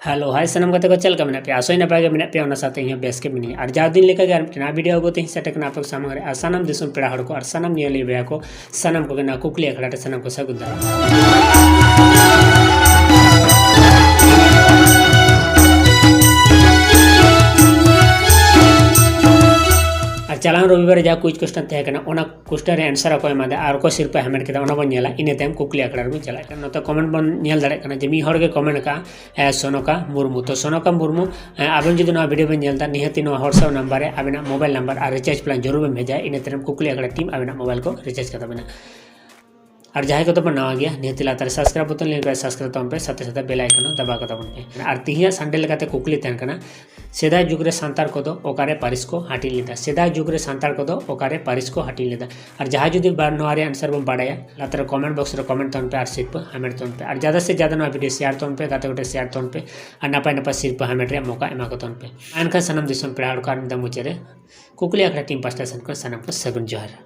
Hello hi सनम गते को चल का मेना पे आसोई नपाय मेना पे ओना साथे हिया बेस के मिनी और जा दिन लेका गार ना वीडियो अगोते सेट कना आप सामने रे सनम दिसुन पेड़ा हड़ को और सनम नियली बेया को सनम को ना कुकली अखड़ा सनम को सगुदा चलान रविवार जा कुछ क्वेश्चन तहकना क्वेश्चन आंसर को एमा और को सिरपा हमें के बन नेला इन तम कुकली आखड़ा बन चला नोत कमेंट बन नेल दाड़े जे मी हर कमेंट का सोनका मुर्मू तो सोनका मुर्मू आबेन जो वीडियो बन नेलता निहती व्हाट्सएप नंबर आबेना मोबाइल नंबर और रिचार्ज प्लान जरूर बन भेजा इन तरह कुकली आखड़ा टीम आबेना मोबाइल को रिचार्ज कर देना और जहाँ को तो नवा गया निहती लातार सब्सक्राइब बटन ले सब्सक्राइब तब पे साथे साथे बेल आइकन दबा को तबन पे और तिहिया संडे लेकाते कुकली तहन कना सेदा जुग रे सांतार को दो ओकारे पारिस को हाटी लेदा सेदा जुग रे सांतार को दो ओकारे पारिस को हाटी लेदा और जहाँ जुदी बार नवा रे आंसर बम बाड़ाया लातार कमेंट बॉक्स रे कमेंट तन पे और सिर्फ हमें तन पे और ज़्यादा से ज़्यादा नवा वीडियो शेयर तन पे गाते गोटे शेयर तन पे और नपाय नपाय सिर्फ हमें रे मौका एमा को तन पे आनका सनम दिसम पेड़ा हड़ को मुचेरे कुकली आखड़ा टीम पास्टा सन को सनम को सगुन जोहार।